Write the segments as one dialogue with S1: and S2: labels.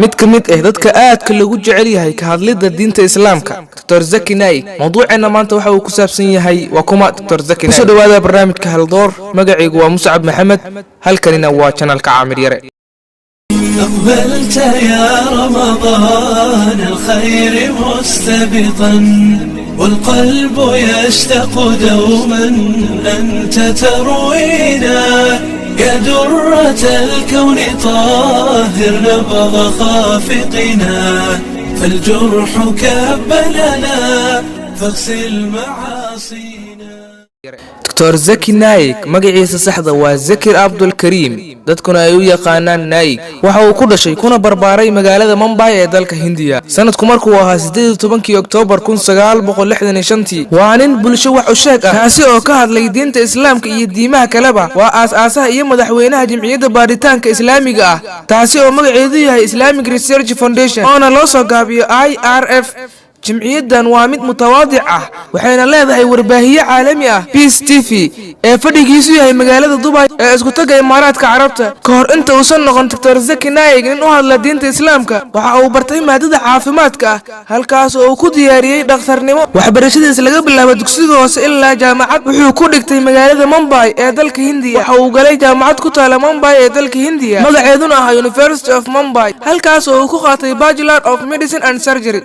S1: mid ka mid ah dadka aadka lagu jecel yahay ka hadlida diinta islaamka Dr. Zaki Naik mawduuceena maanta waxa uu ku saabsan yahay waa kuma Dr. Zaki Naik soo dhawaada barnaamijka Haldoor magacaygu waa Muscab Maxamed halkanina waa channelka Caamir Yare
S2: أقبلت يا رمضان الخير مستبقا والقلب يشتاق دوما أنت تروينا يا درة الكون طاهر نبض خافقنا فالجرح كب لنا فاغسل معاصينا.
S1: Dr. Zaki Naik magaciisa saxda waa Zakir Abdul Karim dadkuna ay u yaqaanaan Naik waxa uu ku dhashay kuna barbaaray magaalada Mumbai ee dalka Hindiya sanadku markuu ahaa 18 Oktoobar 1965 waa nin bulsho wax u sheeg ah kaasi oo ka hadlay diinta islaamka iyo diimaha kaleba waa aas-aasaha iyo madaxweynaha jamciyadda baaritaanka islaamiga ah taasi oo magaceedu yahay Islamic Research Foundation oo loo soo gaabiyo IRF جمعيتان وامد متواضع waxayna leedahay warbaahiye caalami ah Peace TV ee fadhigiisu yahay magaalada Dubai ee isku tagay Imaaraadka Carabta ka hor inta uu san noqon Dr. Zaki Naik in uu hadla diinta islaamka waxa uu bartay maadada caafimaadka halkaas oo uu ku diyaariyay dhakhtarnimo waxbarashadiisa laga bilaabo dugsiga hoose ilaa jaamacad wuxuu ku dhigtay magaalada Mumbai ee dalka Hindiya waxa uu galay jaamacad ku taala Mumbai ee dalka Hindiya magaceeduna ah University of Mumbai halkaas oo uu ku qaatay Bachelor of Medicine and Surgery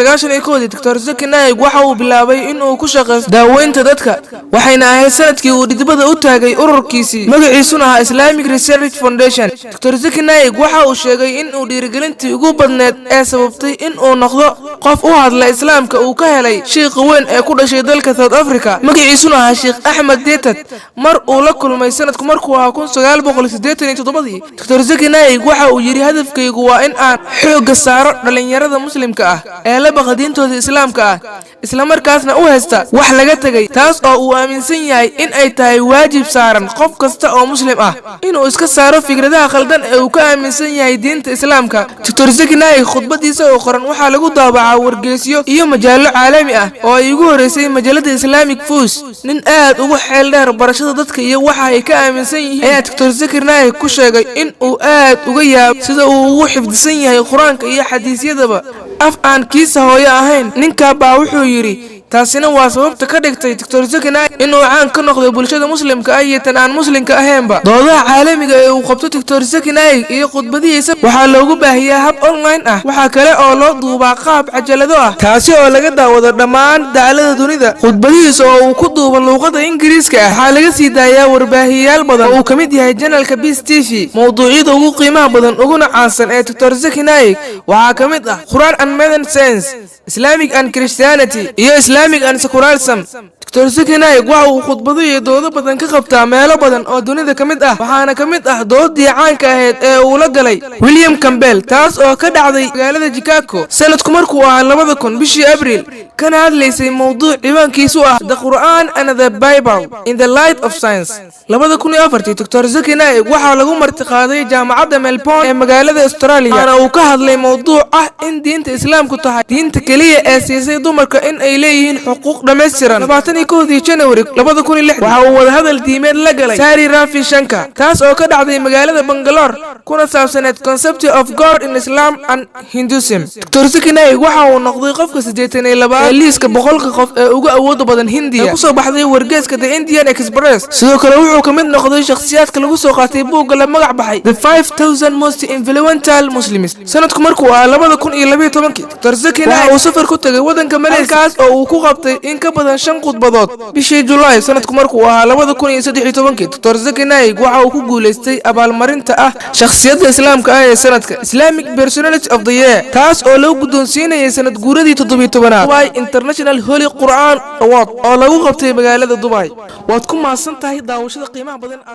S1: Dr. Zaki Naik waxa uu bilaabay in uu ku shaqeeyo daaweynta dadka waxayna ahayd sanadkii uu dibadda u taagay ururkiisii magaciisuna ah Islamic Research Foundation Dr. Zaki Naik waxa uu sheegay in uu dhiirigelintii ugu badneed ee sababtay in uu noqdo qof u hadla islaamka uu ka helay sheekh weyn ee ku dhashay dalka South Africa magaciisuna ah Sheikh Ahmed Deetat mar uu la kulmay sanadku markuu ahaa 1987 Dr. Zaki Naik waxa uu yiri hadafkaygu waa in aan xoog saaro dhalinyarada muslimka ah ee la baqadiintooda islaamka ah isla markaasna u haysta wax laga tagay taas oo uu aaminsan yahay in ay tahay waajib saaran qof kasta oo muslim ah inuu iska saaro fikradaha khaldan ee uu ka aaminsan yahay diinta islaamka Dr. Zaki Naik khudbadiisa oo qoran waxa lagu daabacay wargeysiyo iyo majaalo caalami ah oo ay ugu horeysay majaalada Islamic Fuse nin aad ugu xeel dheer barashada dadka iyo waxa ay ka aaminsan yihiin ayaa Dr. Zaki Naik ku sheegay in uu aad uga yaab sida uu ugu xifdisan yahay Quraanka iyo xadiisyadaba af aan kiisa hooyo ahayn ninka baa wuxuu yiri taasina waa sababta ka dhigtay Dr. Zaki Naik inuu caan ka noqdo bulshada muslimka ah iyo tan aan muslimka ahaynba doodaha caalamiga ee uu qabto Dr. Zaki Naik iyo khudbadihiisa waxa loogu baahiyaa hab online ah waxa kale oo loo duubaa qaab cajalado ah taasi oo laga daawado dhammaan dacallada dunida khudbadihiisa oo uu ku duubo luqadda Ingiriiska ah waxa laga sii daayaa warbaahiyaal badan oo ka mid yahay channelka Peace TV mawduucyada ugu qiimaha badan uguna caansan ee Dr. Zaki Naik waxa ka mid ah Quran and Modern Science Islamic and Christianity iyo Islamic and Secularism Dr. Zaki Naik waxa uu khudbado iyo doodo badan ka qabtaa meelo badan oo dunida ka mid ah waxaana ka mid ah doodii caanka ahayd ee uu la galay William Campbell taas oo ka dhacday magaalada Chicago sanadku markuu ahaa 2000 bishii Abriil kana hadlaysay mawduuc ciwaankiisu ah The Quran and the Bible in the Light of Science 2004 Dr. Zaki Naik waxa lagu martiqaaday jaamacadda Melbourne ee magaalada Australia ana uu ka hadlay mawduuc ah in diinta islaamku tahay diinta kaliya ee siisay dumarka in ay leeyihiin xuquuq dhameystiran 21 January 2006 waxa uu wada hadal diimeed la galay Sari Rafi Shankar taas oo ka dhacday magaalada Bangalore kuna saabsaneed concept of God in Islam and Hinduism Dr. Zaki Naik waxa uu noqday qofka 82 ee liiska 100 qof ee ugu awoodda badan Hindiya ku soo baxday wargeyska The Indian Express sidoo kale wuxuu ka mid noqday shakhsiyaadka lagu soo qaatay buugga la magac baxay The 5000 Most Influential Muslims sanadku markuu ahaa 2012 Dr. Zaki Naik uu safar ku tagay wadanka Malaysia kaas oo uu ku qabtay in ka badan 5 khudbadood bishii July sanadku markuu ahaa 2013 Dr. Zaki Naik waxa uu ku guuleystay abaalmarinta ah shakhsiyadda islaamka ah ee sanadka Islamic Personality of the Year taas oo loo guddoonsiinayay sanad guuradii 17aad Dubai International Holy Quran Award oo lagu qabtay magaalada Dubai waad ku maasan tahay daawashada qiimaha badan